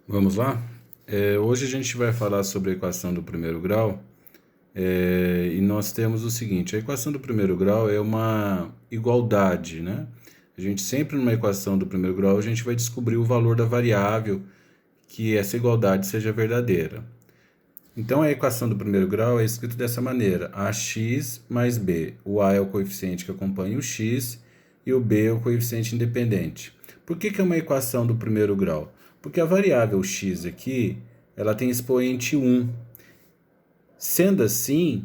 Vamos lá? Hoje a gente vai falar sobre a equação do primeiro grau, e nós temos o seguinte: a equação do primeiro grau é uma igualdade, né? A gente sempre numa equação do primeiro grau a gente vai descobrir o valor da variável que essa igualdade seja verdadeira. Então a equação do primeiro grau é escrita dessa maneira: ax mais b. O a é o coeficiente que acompanha o x e o b é o coeficiente independente. Por que é uma equação do primeiro grau? Porque a variável x aqui, ela tem expoente 1. Sendo assim,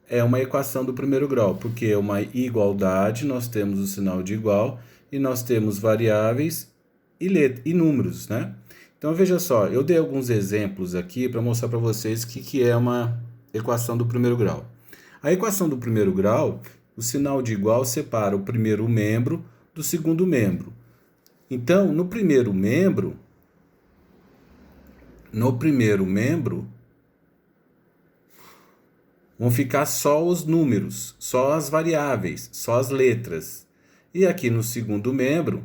é uma equação do primeiro grau, porque é uma igualdade, nós temos o sinal de igual e nós temos variáveis e números, né? Então veja só, eu dei alguns exemplos aqui para mostrar para vocês o que é uma equação do primeiro grau. A equação do primeiro grau, o sinal de igual separa o primeiro membro do segundo membro. Então, no primeiro membro, vão ficar só os números, só as variáveis, só as letras. E aqui no segundo membro,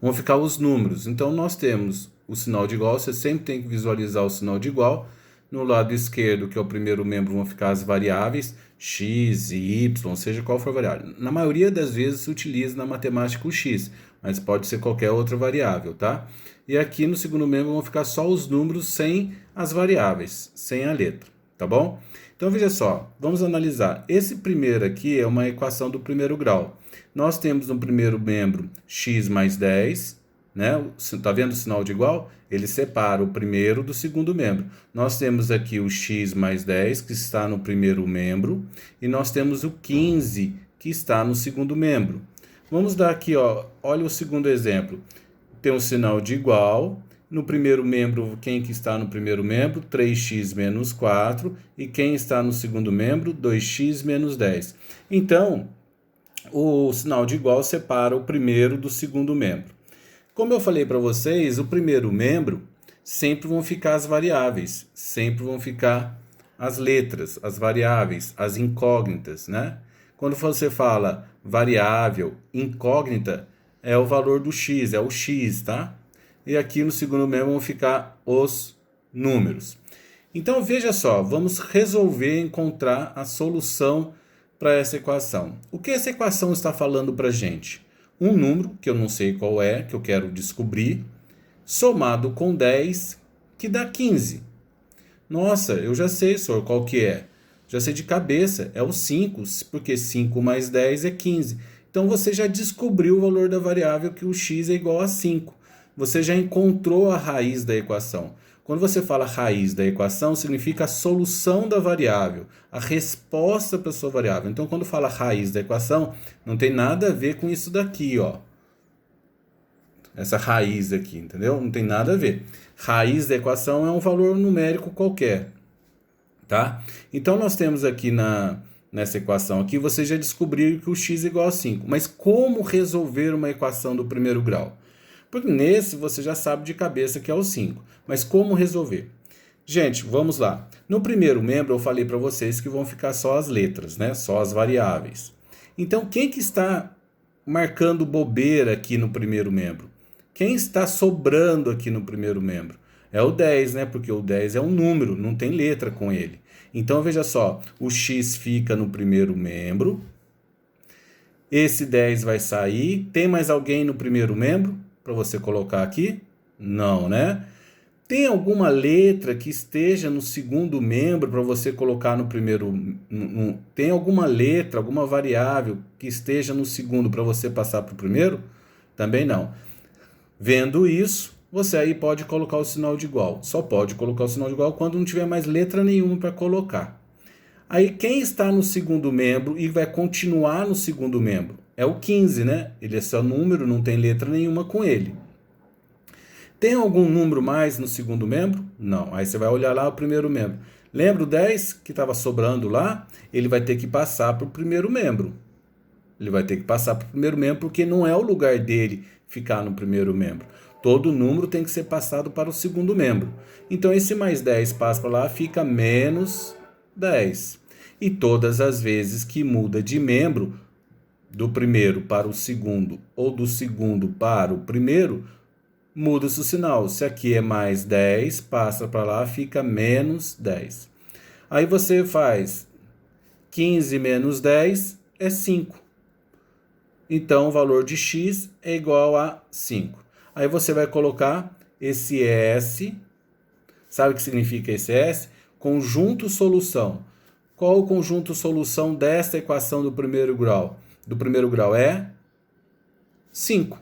vão ficar os números. Então, nós temos o sinal de igual, você sempre tem que visualizar o sinal de igual. No lado esquerdo, que é o primeiro membro, vão ficar as variáveis, x e y, seja qual for a variável. Na maioria das vezes se utiliza na matemática o x, mas pode ser qualquer outra variável, tá? E aqui no segundo membro vão ficar só os números sem as variáveis, sem a letra, tá bom? Então veja só, vamos analisar. Esse primeiro aqui é uma equação do primeiro grau. Nós temos no primeiro membro x mais 10, né? Tá vendo o sinal de igual? Ele separa o primeiro do segundo membro. Nós temos aqui o x mais 10, que está no primeiro membro, e nós temos o 15, que está no segundo membro. Vamos dar aqui, ó, olha o segundo exemplo. Tem um sinal de igual. No primeiro membro, quem que está no primeiro membro? 3x menos 4. E quem está no segundo membro? 2x menos 10. Então, o sinal de igual separa o primeiro do segundo membro. Como eu falei para vocês, o primeiro membro sempre vão ficar as variáveis, sempre vão ficar as letras, as variáveis, as incógnitas, né? Quando você fala variável incógnita, é o valor do x, é o x, tá? E aqui no segundo membro vão ficar os números. Então veja só, vamos resolver, encontrar a solução para essa equação. O que essa equação está falando para a gente? Um número, que eu não sei qual é, que eu quero descobrir, somado com 10, que dá 15. Nossa, eu já sei, senhor, qual que é. Já sei de cabeça, é o 5, porque 5 mais 10 é 15. Então você já descobriu o valor da variável que o x é igual a 5. Você já encontrou a raiz da equação. Quando você fala raiz da equação, significa a solução da variável, a resposta para a sua variável. Então, quando fala raiz da equação, não tem nada a ver com isso daqui, ó. Essa raiz aqui, entendeu? Não tem nada a ver. Raiz da equação é um valor numérico qualquer, tá? Então, nós temos aqui nessa equação aqui, você já descobriu que o x é igual a 5. Mas como resolver uma equação do primeiro grau? Porque nesse você já sabe de cabeça que é o 5. Mas como resolver? Gente, vamos lá. No primeiro membro eu falei para vocês que vão ficar só as letras, né? Só as variáveis. Então quem que está marcando bobeira aqui no primeiro membro? Quem está sobrando aqui no primeiro membro? É o 10, né? Porque o 10 é um número, não tem letra com ele. Então veja só, o x fica no primeiro membro. Esse 10 vai sair. Tem mais alguém no primeiro membro para você colocar aqui? Não, né? Tem alguma letra que esteja no segundo membro para você colocar no primeiro? Tem alguma letra, alguma variável que esteja no segundo para você passar para o primeiro? Também não. Vendo isso, você aí pode colocar o sinal de igual. Só pode colocar o sinal de igual quando não tiver mais letra nenhuma para colocar. Aí quem está no segundo membro e vai continuar no segundo membro? É o 15, né? Ele é só número, não tem letra nenhuma com ele. Tem algum número mais no segundo membro? Não. Aí você vai olhar lá o primeiro membro. Lembra o 10 que estava sobrando lá? Ele vai ter que passar para o primeiro membro. Ele vai ter que passar para o primeiro membro porque não é o lugar dele ficar no primeiro membro. Todo número tem que ser passado para o segundo membro. Então esse mais 10 passa para lá, fica menos 10. E todas as vezes que muda de membro, do primeiro para o segundo ou do segundo para o primeiro, muda-se o sinal. Se aqui é mais 10, passa para lá, fica menos 10. Aí você faz 15 menos 10 é 5. Então, o valor de x é igual a 5. Aí você vai colocar esse S. Sabe o que significa esse S? Conjunto solução. Qual o conjunto solução desta equação do primeiro grau? Do primeiro grau é 5.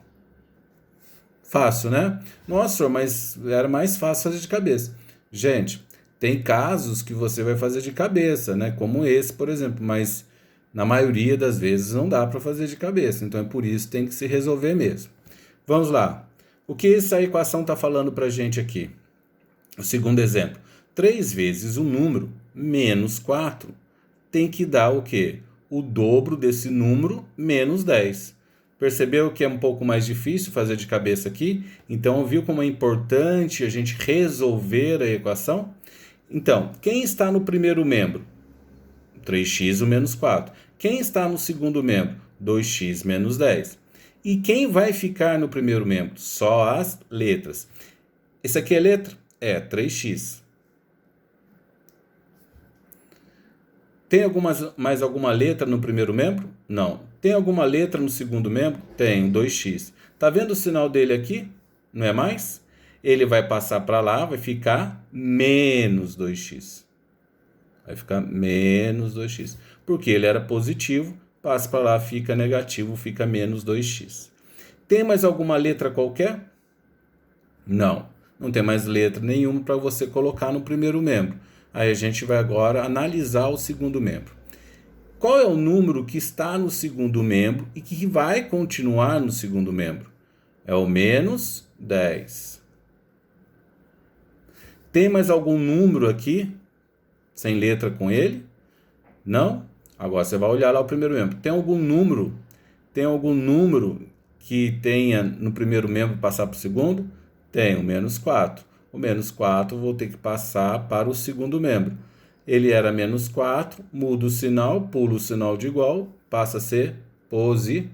Fácil, né? Nossa, mas era mais fácil fazer de cabeça. Gente, tem casos que você vai fazer de cabeça, né? Como esse, por exemplo, mas na maioria das vezes não dá para fazer de cabeça. Então é por isso que tem que se resolver mesmo. Vamos lá. O que essa equação está falando para a gente aqui? O segundo exemplo. 3 vezes o número menos 4 tem que dar o quê? O dobro desse número menos 10. Percebeu que é um pouco mais difícil fazer de cabeça aqui? Então, viu como é importante a gente resolver a equação? Então, quem está no primeiro membro? 3x o menos 4. Quem está no segundo membro? 2x menos 10. E quem vai ficar no primeiro membro? Só as letras. Esse aqui é letra? É 3x. Tem mais alguma letra no primeiro membro? Não. Tem alguma letra no segundo membro? Tem, 2x. Tá vendo o sinal dele aqui? Não é mais? Ele vai passar para lá, vai ficar menos 2x. Vai ficar menos 2x. Porque ele era positivo, passa para lá, fica negativo, fica menos 2x. Tem mais alguma letra qualquer? Não. Não tem mais letra nenhuma para você colocar no primeiro membro. Aí a gente vai agora analisar o segundo membro. Qual é o número que está no segundo membro e que vai continuar no segundo membro? É o menos 10. Tem mais algum número aqui sem letra com ele? Não? Agora você vai olhar lá o primeiro membro. Tem algum número que tenha no primeiro membro passar para o segundo? Tem, o menos 4. O menos 4 vou ter que passar para o segundo membro. Ele era menos 4, muda o sinal, pula o sinal de igual, passa a ser positivo.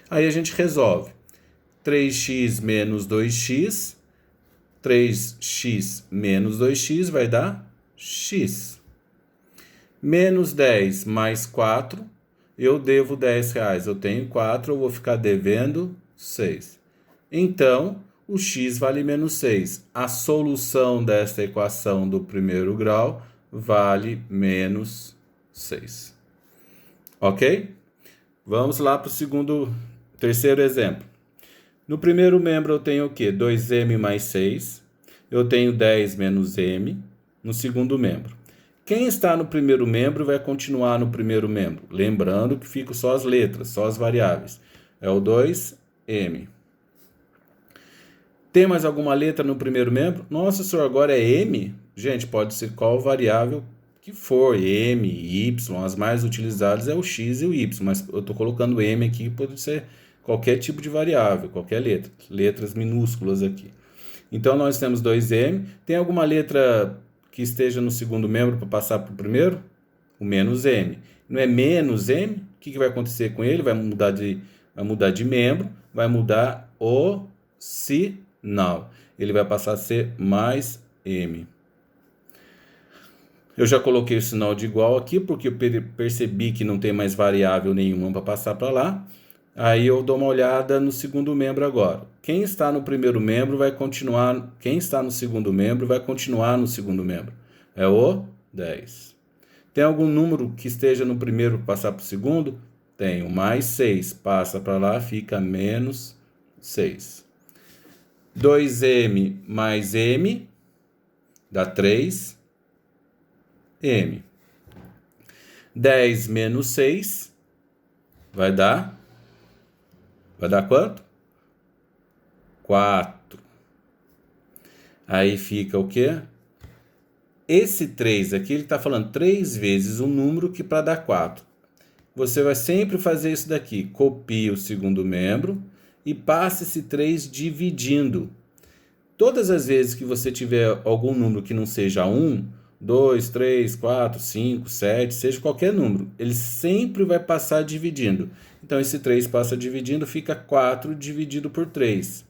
Aí a gente resolve. 3x menos 2x, 3x menos 2x vai dar x. Menos 10 mais 4, eu devo R$10. Eu tenho 4, eu vou ficar devendo 6. Então, o x vale menos 6. A solução desta equação do primeiro grau vale menos 6. Ok? Vamos lá para o terceiro exemplo. No primeiro membro eu tenho o quê? 2m mais 6. Eu tenho 10 menos m no segundo membro. Quem está no primeiro membro vai continuar no primeiro membro. Lembrando que ficam só as letras, só as variáveis. É o 2m. Tem mais alguma letra no primeiro membro? Nossa, senhor, agora é M? Gente, pode ser qual variável que for. M, Y, as mais utilizadas é o X e o Y. Mas eu estou colocando M aqui, pode ser qualquer tipo de variável, qualquer letra. Letras minúsculas aqui. Então, nós temos 2M. Tem alguma letra que esteja no segundo membro para passar para o primeiro? O menos M. Não é menos M? O que vai acontecer com ele? Vai mudar de membro, vai mudar o sinal. Ele vai passar a ser mais M. Eu já coloquei o sinal de igual aqui, porque eu percebi que não tem mais variável nenhuma para passar para lá. Aí eu dou uma olhada no segundo membro agora. Quem está no primeiro membro vai continuar... Quem está no segundo membro vai continuar no segundo membro. É o 10. Tem algum número que esteja no primeiro para passar para o segundo? Tem. O mais 6 passa para lá, fica menos 6. 2m mais m dá 3m. 10 menos 6 vai dar quanto? 4. Aí fica o quê? Esse 3 aqui, ele está falando 3 vezes um número que para dar 4. Você vai sempre fazer isso daqui. Copia o segundo membro e passa esse 3 dividindo. Todas as vezes que você tiver algum número que não seja 1, 2, 3, 4, 5, 7, seja qualquer número, ele sempre vai passar dividindo. Então, esse 3 passa dividindo, fica 4 dividido por 3.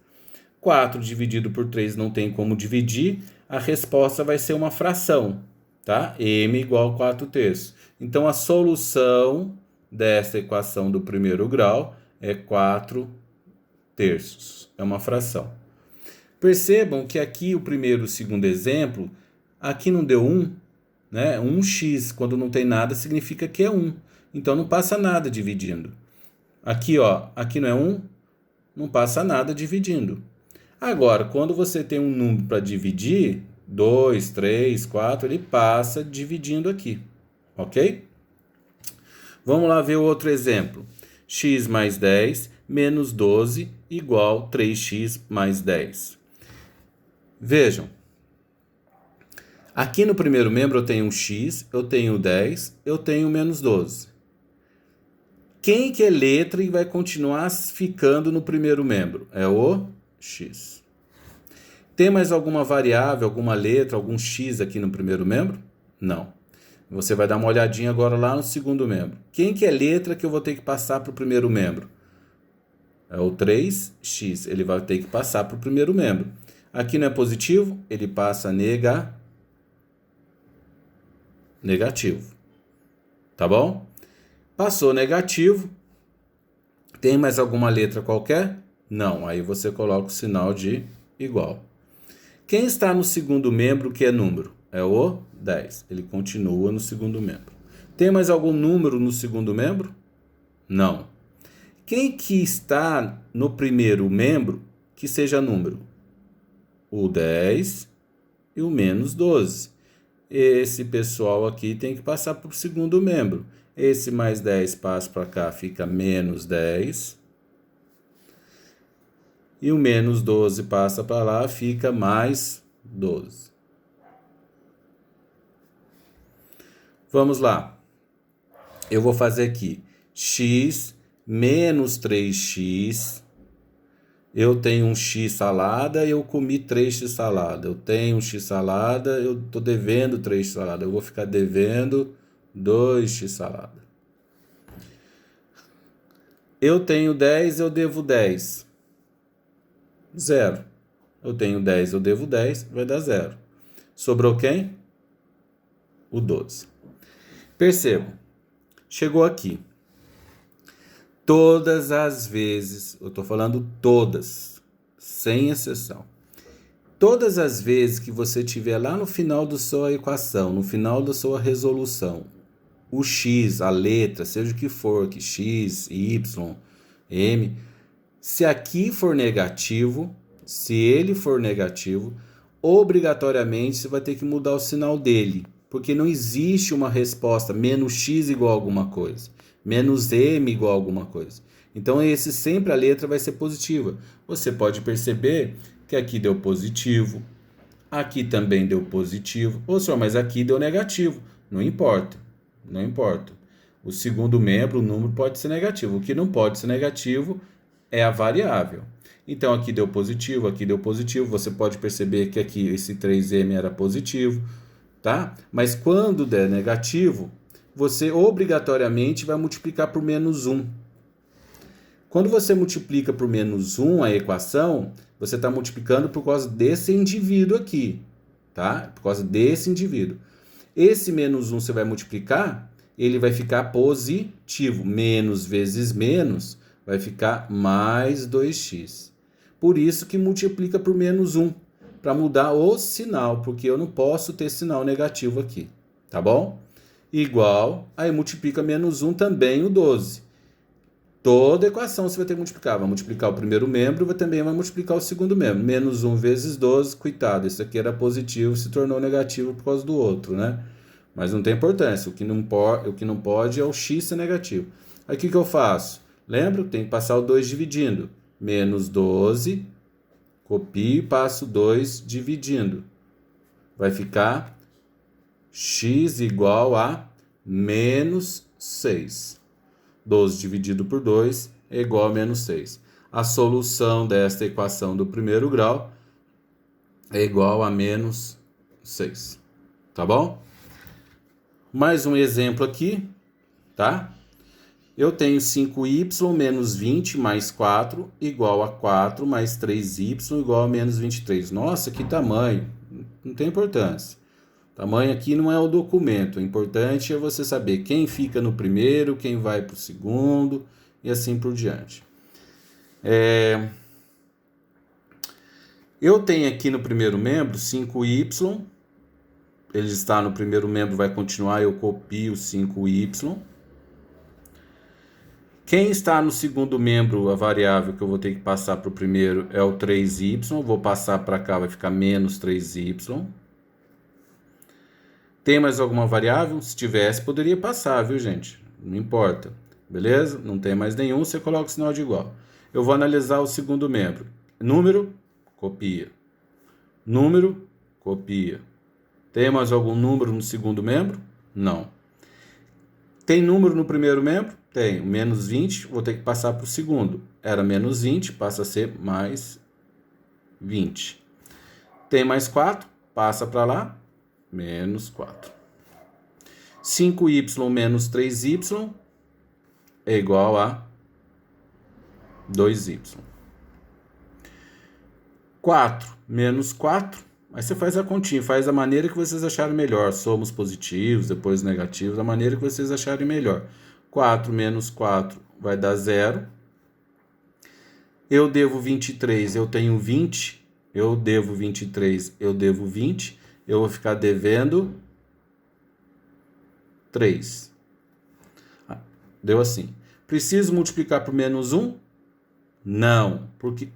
4 dividido por 3 não tem como dividir, a resposta vai ser uma fração, tá? M igual a 4 terços. Então, a solução dessa equação do primeiro grau é 4 terços. É uma fração. Percebam que aqui o primeiro e o segundo exemplo, aqui não deu 1, né? 1x, quando não tem nada, significa que é 1. Então, não passa nada dividindo. Aqui, ó, aqui não é 1, não passa nada dividindo. Agora, quando você tem um número para dividir, 2, 3, 4, ele passa dividindo aqui, ok? Vamos lá ver o outro exemplo. X mais 10 menos 12 igual 3x mais 10. Vejam, aqui no primeiro membro eu tenho um x, eu tenho 10, eu tenho menos 12. Quem que é letra e vai continuar ficando no primeiro membro? É o x. Tem mais alguma variável, alguma letra, algum x aqui no primeiro membro? Não. Você vai dar uma olhadinha agora lá no segundo membro. Quem que é letra que eu vou ter que passar para o primeiro membro? É o 3x. Ele vai ter que passar para o primeiro membro. Aqui não é positivo? Ele passa negativo. Tá bom? Passou negativo. Tem mais alguma letra qualquer? Não. Aí você coloca o sinal de igual. Quem está no segundo membro que é número? É o 10. Ele continua no segundo membro. Tem mais algum número no segundo membro? Não. Quem que está no primeiro membro que seja número? O 10 e o menos 12. Esse pessoal aqui tem que passar para o segundo membro. Esse mais 10 passa para cá, fica menos 10. E o menos 12 passa para lá, fica mais 12. Vamos lá. Eu vou fazer aqui x menos 3x. Eu tenho um x salada, eu comi 3x salada. Eu tenho um x salada, eu estou devendo 3x salada. Eu vou ficar devendo 2x salada. Eu tenho 10, eu devo 10. 0. Eu tenho 10, eu devo 10, vai dar 0. Sobrou quem? O 12. Percebam, chegou aqui. Todas as vezes, eu estou falando todas, sem exceção. Todas as vezes que você tiver lá no final da sua equação, no final da sua resolução, o x, a letra, seja o que for, que x, y, m, se aqui for negativo, se ele for negativo, obrigatoriamente você vai ter que mudar o sinal dele, porque não existe uma resposta menos x igual a alguma coisa, menos m igual a alguma coisa. Então, esse sempre a letra vai ser positiva. Você pode perceber que aqui deu positivo, aqui também deu positivo. Ô, senhor, mas aqui deu negativo. Não importa, não importa. O segundo membro, o número pode ser negativo. O que não pode ser negativo é a variável. Então, aqui deu positivo, aqui deu positivo. Você pode perceber que aqui esse 3m era positivo, tá? Mas quando der negativo, você obrigatoriamente vai multiplicar por menos 1. Quando você multiplica por menos 1 a equação, você está multiplicando por causa desse indivíduo aqui, tá? Por causa desse indivíduo. Esse menos 1 você vai multiplicar, ele vai ficar positivo. Menos vezes menos vai ficar mais 2x. Por isso que multiplica por menos 1, para mudar o sinal, porque eu não posso ter sinal negativo aqui, tá bom? Igual, aí multiplica menos 1 também o 12. Toda equação você vai ter que multiplicar. Vai multiplicar o primeiro membro e também vai multiplicar o segundo membro. Menos 1 vezes 12, coitado, isso aqui era positivo, se tornou negativo por causa do outro, né? Mas não tem importância, o que não pode é o x ser negativo. Aí o que eu faço? Lembra? Tem que passar o 2 dividindo. Menos 12, copio e passo 2 dividindo. Vai ficar x igual a menos 6. 12 dividido por 2 é igual a menos 6. A solução desta equação do primeiro grau é igual a menos 6. Tá bom? Mais um exemplo aqui, tá? Eu tenho 5y menos 20 mais 4 igual a 4 mais 3y igual a menos 23. Nossa, que tamanho! Não tem importância. Tamanho aqui não é o documento. O importante é você saber quem fica no primeiro, quem vai para o segundo e assim por diante. Eu tenho aqui no primeiro membro 5y. Ele está no primeiro membro, vai continuar, eu copio 5y. Quem está no segundo membro, a variável que eu vou ter que passar para o primeiro é o 3y. Vou passar para cá, vai ficar menos 3y. Tem mais alguma variável? Se tivesse, poderia passar, viu, gente? Não importa. Beleza? Não tem mais nenhum, você coloca o sinal de igual. Eu vou analisar o segundo membro. Número, copia. Número, copia. Tem mais algum número no segundo membro? Não. Tem número no primeiro membro? Tem. Menos 20, vou ter que passar para o segundo. Era menos 20, passa a ser mais 20. Tem mais 4, passa para lá, menos 4. 5y menos 3y é igual a 2y. 4 menos 4, aí você faz a continha, faz da maneira que vocês acharem melhor. Somos positivos, depois negativos, da maneira que vocês acharem melhor. 4 menos 4 vai dar 0. Eu devo 23, eu tenho 20. Eu devo 23, eu devo 20. Eu vou ficar devendo 3. Deu assim. Preciso multiplicar por menos 1? Não. Porque...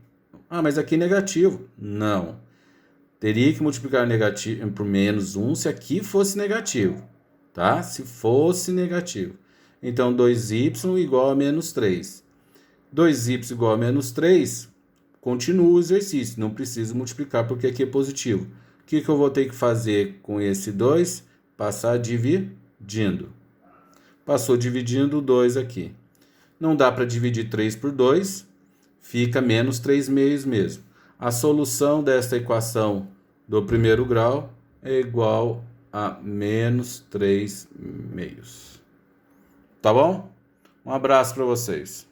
mas aqui é negativo. Não. Teria que multiplicar negativo por menos 1 se aqui fosse negativo. Tá? Se fosse negativo. Então, 2y igual a menos 3. 2y igual a menos 3, continua o exercício. Não preciso multiplicar porque aqui é positivo. O que eu vou ter que fazer com esse 2? Passar dividindo. Passou dividindo o 2 aqui. Não dá para dividir 3 por 2, fica menos 3 meios mesmo. A solução desta equação do primeiro grau é igual a menos 3 meios. Tá bom? Um abraço para vocês.